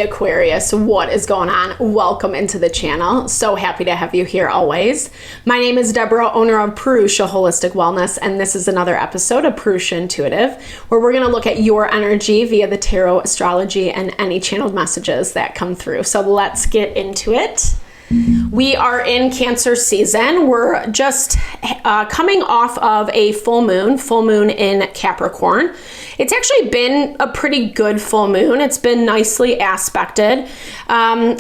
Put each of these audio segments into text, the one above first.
Aquarius, what is going on? Welcome into the channel. So happy to have you here always. My name is Deborah, owner of Purusha Holistic Wellness, and this is another episode of Purusha Intuitive, where we're going to look at your energy via the tarot, astrology, and any channeled messages that come through. So let's get into it. We are in Cancer season. We're just coming off of a full moon in Capricorn. It's actually been a pretty good full moon. It's been nicely aspected,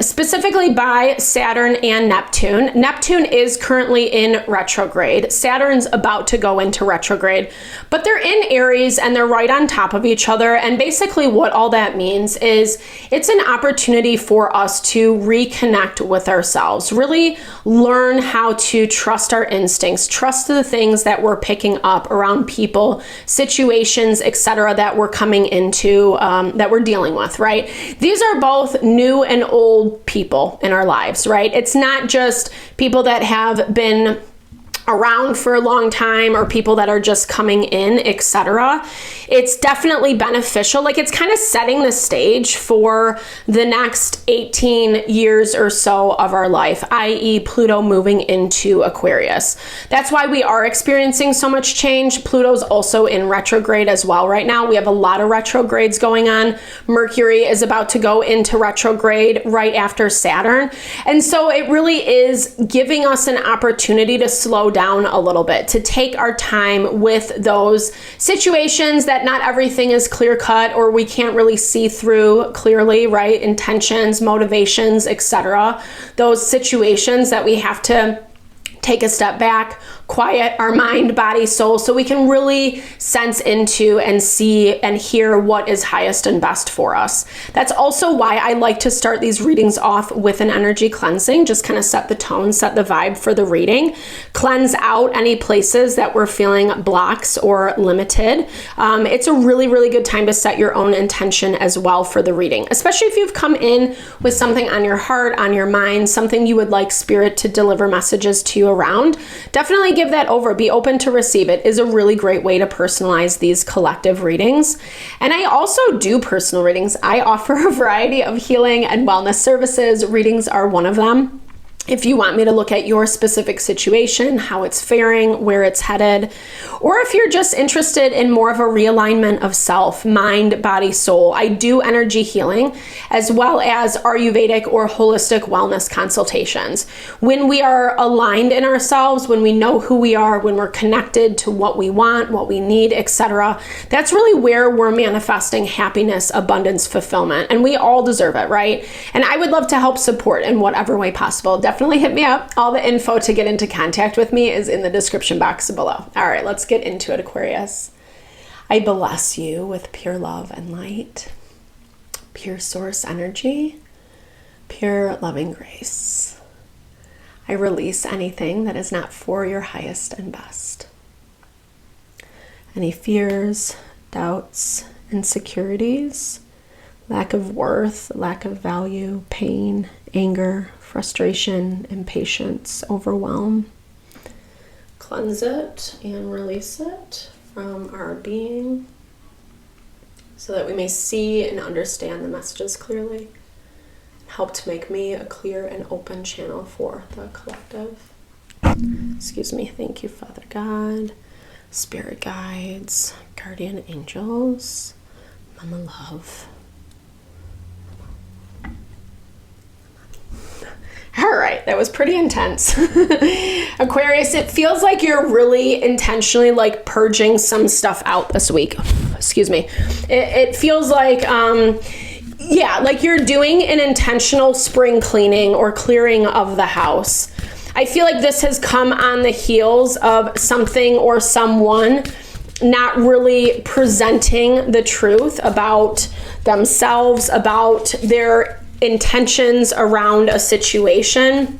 specifically by Saturn and Neptune. Neptune is currently in retrograde. Saturn's about to go into retrograde, but they're in Aries and they're right on top of each other. And basically what all that means is it's an opportunity for us to reconnect with ourselves, really learn how to trust our instincts, trust the things that we're picking up around people, situations, etc., that we're coming into, that we're dealing with, right? These are both new and old people in our lives, right? It's not just people that have been around for a long time or people that are just coming in, etc. It's definitely beneficial. Like, it's kind of setting the stage for the next 18 years or so of our life, i.e. Pluto moving into Aquarius. That's why we are experiencing so much change. Pluto's also in retrograde as well right now. We have a lot of retrogrades going on. Mercury is about to go into retrograde right after Saturn. And so it really is giving us an opportunity to slow down a little bit, to take our time with those situations that not everything is clear cut or we can't really see through clearly, right? Intentions, motivations, etc. Those situations that we have to take a step back, quiet our mind, body, soul, so we can really sense into and see and hear what is highest and best for us. That's also why I like to start these readings off with an energy cleansing, just kind of set the tone, set the vibe for the reading, cleanse out any places that we're feeling blocks or limited. It's a really, really good time to set your own intention as well for the reading, especially if you've come in with something on your heart, on your mind, something you would like spirit to deliver messages to you around. Definitely give that over. Be open to receive. It is a really great way to personalize these collective readings. And I also do personal readings. I offer a variety of healing and wellness services. Readings are one of them. If you want me to look at your specific situation, how it's faring, where it's headed, or if you're just interested in more of a realignment of self, mind, body, soul, I do energy healing as well as Ayurvedic or holistic wellness consultations. When we are aligned in ourselves, when we know who we are, when we're connected to what we want, what we need, etc., that's really where we're manifesting happiness, abundance, fulfillment, and we all deserve it, right? And I would love to help support in whatever way possible. Definitely hit me up. All the info to get into contact with me is in the description box below. All right, let's get into it, Aquarius. I bless you with pure love and light, pure source energy, pure loving grace. I release anything that is not for your highest and best. Any fears, doubts, insecurities, lack of worth, lack of value, pain, anger, frustration, impatience, overwhelm. Cleanse it and release it from our being so that we may see and understand the messages clearly. Help to make me a clear and open channel for the collective. Excuse me. Thank you, Father God, spirit guides, guardian angels, Mama Love. All right, that was pretty intense. Aquarius, it feels like you're really intentionally like purging some stuff out this week. Excuse me. It feels like, yeah, like you're doing an intentional spring cleaning or clearing of the house. I feel like this has come on the heels of something or someone not really presenting the truth about themselves, about their intentions around a situation.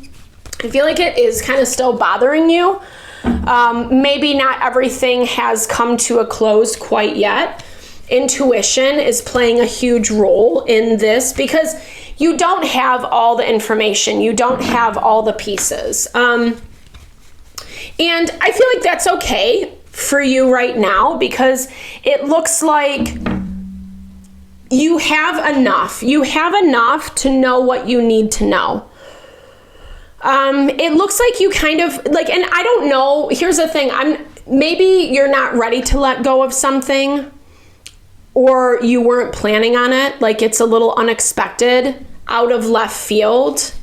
I feel like it is kind of still bothering you. Maybe not everything has come to a close quite yet. Intuition is playing a huge role in this because you don't have all the information. You don't have all the pieces. And I feel like that's okay for you right now because it looks like you have enough. You have enough to know what you need to know. It looks like you kind of like, and I don't know, here's the thing, maybe you're not ready to let go of something, or you weren't planning on it, like it's a little unexpected, out of left field,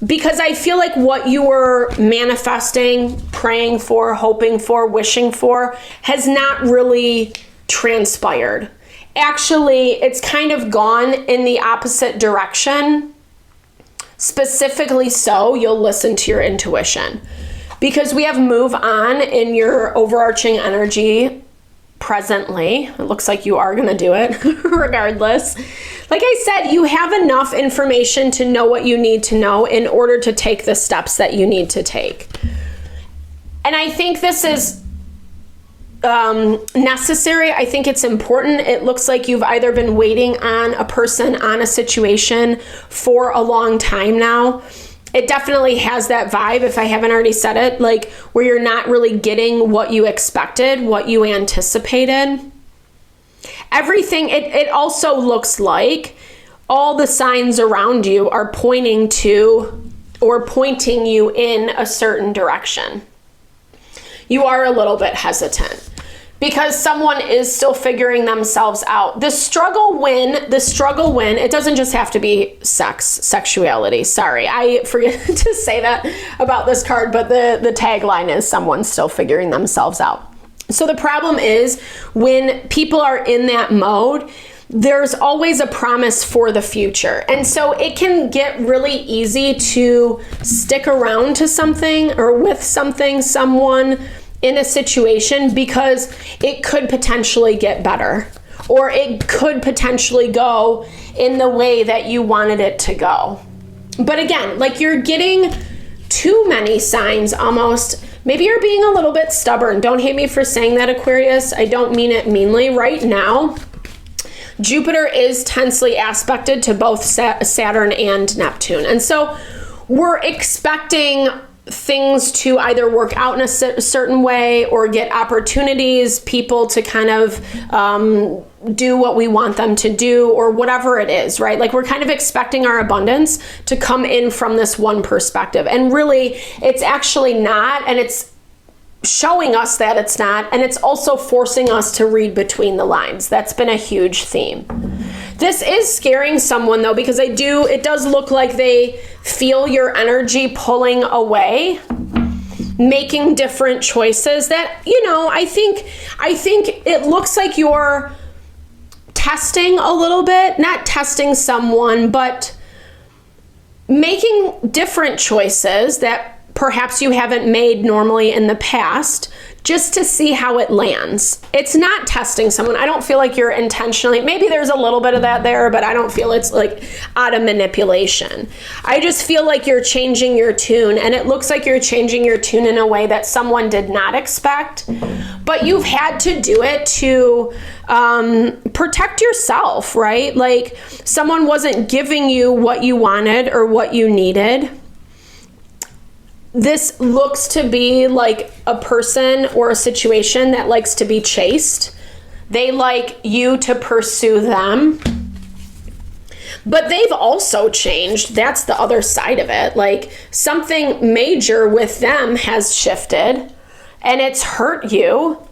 because I feel like what you were manifesting, praying for, hoping for, wishing for, has not really transpired. Actually, it's kind of gone in the opposite direction. Specifically so, you'll listen to your intuition. Because we have move on in your overarching energy presently. It looks like you are going to do it regardless. Like I said, you have enough information to know what you need to know in order to take the steps that you need to take. And I think this is necessary. I think it's important. It looks like you've either been waiting on a person, on a situation for a long time now. It definitely has that vibe, if I haven't already said it, like where you're not really getting what you expected, what you anticipated. Everything, it also looks like all the signs around you are pointing to or pointing you in a certain direction. You are a little bit hesitant because someone is still figuring themselves out. The struggle win, it doesn't just have to be sexuality. Sorry, I forget to say that about this card, but the tagline is someone's still figuring themselves out. So the problem is when people are in that mode, there's always a promise for the future. And so it can get really easy to stick around to something or with something, someone in a situation, because it could potentially get better, or it could potentially go in the way that you wanted it to go. But again, like you're getting too many signs almost. Maybe you're being a little bit stubborn. Don't hate me for saying that, Aquarius. I don't mean it meanly. Right now, Jupiter is tensely aspected to both Saturn and Neptune. And so we're expecting things to either work out in a certain way or get opportunities, people to kind of do what we want them to do, or whatever it is, right? Like we're kind of expecting our abundance to come in from this one perspective. And really, it's actually not, and it's showing us that it's not, and it's also forcing us to read between the lines. That's been a huge theme. This is scaring someone though, because it does look like they feel your energy pulling away, making different choices that, I think it looks like you're testing a little bit, not testing someone, but making different choices that perhaps you haven't made normally in the past, just to see how it lands. It's not testing someone. I don't feel like you're intentionally, maybe there's a little bit of that there, but I don't feel it's like out of manipulation. I just feel like you're changing your tune, and it looks like you're changing your tune in a way that someone did not expect, but you've had to do it to protect yourself, right? Like someone wasn't giving you what you wanted or what you needed. This looks to be like a person or a situation that likes to be chased. They like you to pursue them. But they've also changed. That's the other side of it. Like something major with them has shifted and it's hurt you.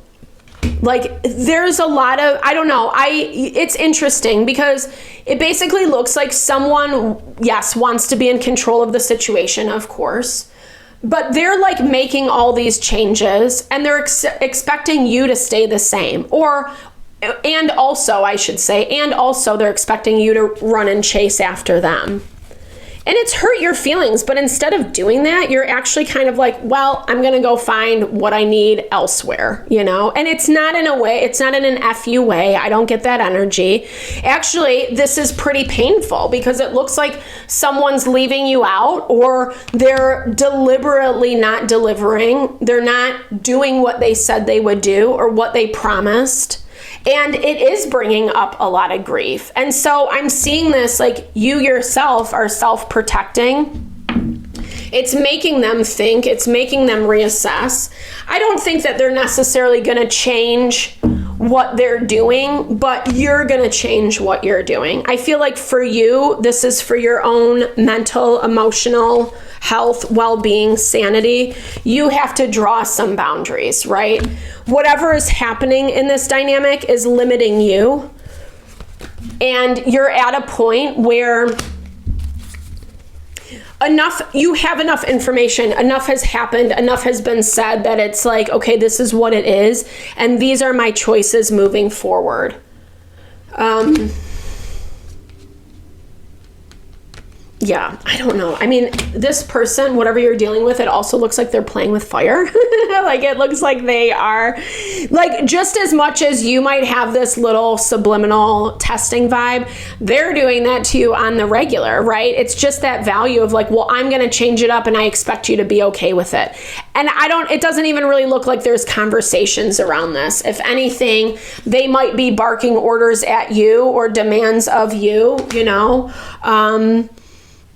Like there's a lot of, I don't know, it's interesting because it basically looks like someone, yes, wants to be in control of the situation, of course. But they're like making all these changes and they're expecting you to stay the same, and also they're expecting you to run and chase after them. And it's hurt your feelings, but instead of doing that, you're actually kind of like, well, I'm going to go find what I need elsewhere, And it's not in an FU way. I don't get that energy. Actually, this is pretty painful because it looks like someone's leaving you out, or they're deliberately not delivering. They're not doing what they said they would do or what they promised. And it is bringing up a lot of grief. And so I'm seeing this like you yourself are self-protecting. It's making them think, it's making them reassess. I don't think that they're necessarily going to change what they're doing, but you're going to change what you're doing. I feel like for you, this is for your own mental, emotional health, well-being, sanity. You have to draw some boundaries, right? Whatever is happening in this dynamic is limiting you. And you're at a point where you have enough information, enough has happened, enough has been said that it's like, okay, this is what it is, and these are my choices moving forward. Yeah, I don't know. I mean, this person, whatever you're dealing with, it also looks like they're playing with fire. Like, it looks like they are, like, just as much as you might have this little subliminal testing vibe, they're doing that to you on the regular, right? It's just that value of like, well, I'm going to change it up and I expect you to be okay with it. And it doesn't even really look like there's conversations around this. If anything, they might be barking orders at you or demands of you, you know?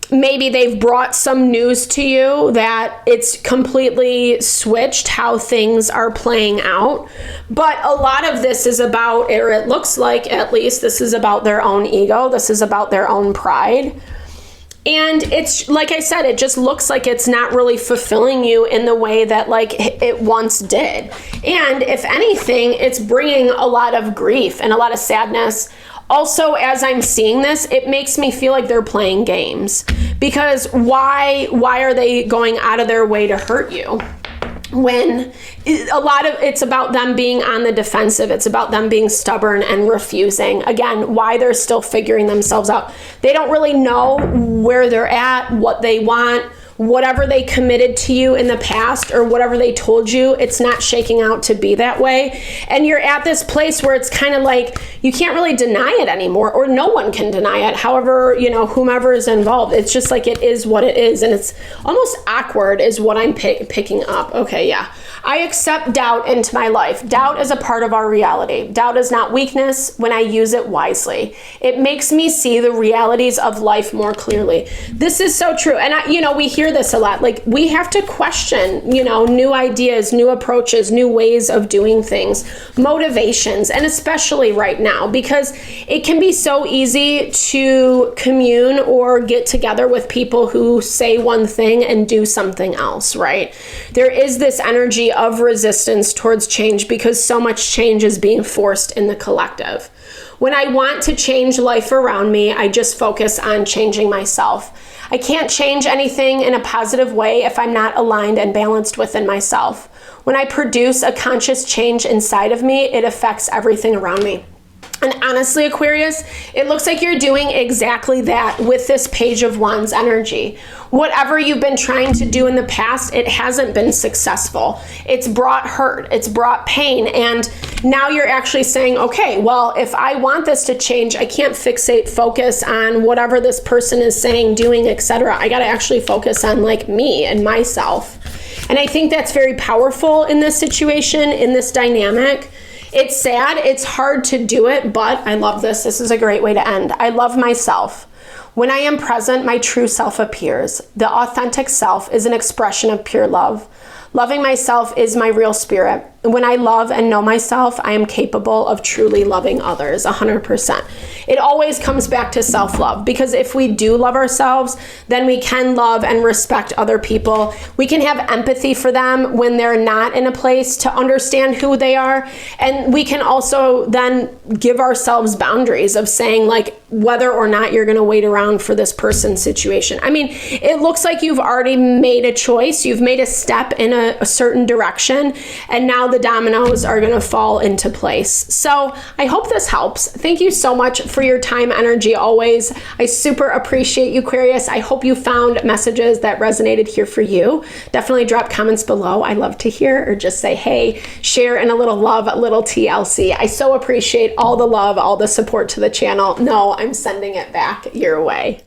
Maybe they've brought some news to you that it's completely switched how things are playing out. But a lot of this is about, or it looks like at least, this is about their own ego. This is about their own pride. And it's, like I said, it just looks like it's not really fulfilling you in the way that like it once did. And if anything, it's bringing a lot of grief and a lot of sadness. Also, as I'm seeing this, it makes me feel like they're playing games, because why are they going out of their way to hurt you? When a lot of it's about them being on the defensive. It's about them being stubborn and refusing. Again, why they're still figuring themselves out. They don't really know where they're at, what they want. Whatever they committed to you in the past or whatever they told you, it's not shaking out to be that way. And you're at this place where it's kind of like you can't really deny it anymore, or no one can deny it. However, you know, whomever is involved, it's just like it is what it is. And it's almost awkward is what I'm picking up. Okay, yeah. I accept doubt into my life. Doubt is a part of our reality. Doubt is not weakness when I use it wisely. It makes me see the realities of life more clearly. This is so true. And we hear this a lot. Like, we have to question, new ideas, new approaches, new ways of doing things, motivations, and especially right now, because it can be so easy to commune or get together with people who say one thing and do something else, right? There is this energy of resistance towards change because so much change is being forced in the collective. When I want to change life around me, I just focus on changing myself. I can't change anything in a positive way if I'm not aligned and balanced within myself. When I produce a conscious change inside of me, it affects everything around me. And honestly, Aquarius, it looks like you're doing exactly that with this Page of Wands energy. Whatever you've been trying to do in the past, it hasn't been successful. It's brought hurt, it's brought pain, and now you're actually saying, okay, well, if I want this to change, I can't focus on whatever this person is saying, doing, etc. I got to actually focus on like me and myself. And I think that's very powerful in this situation, in this dynamic. It's sad, it's hard to do it, but I love this. This is a great way to end. I love myself. When I am present, my true self appears. The authentic self is an expression of pure love. Loving myself is my real spirit. When I love and know myself, I am capable of truly loving others, 100%. It always comes back to self-love, because if we do love ourselves, then we can love and respect other people. We can have empathy for them when they're not in a place to understand who they are. And we can also then give ourselves boundaries of saying, like, whether or not you're going to wait around for this person's situation. I mean, it looks like you've already made a choice. You've made a step in a certain direction, and now the dominoes are going to fall into place. So I hope this helps. Thank you so much for your time, energy, always. I super appreciate you, Aquarius. I hope you found messages that resonated here for you. Definitely drop comments below. I love to hear, or just say, hey, share in a little love, a little TLC. I so appreciate all the love, all the support to the channel. No, I'm sending it back your way.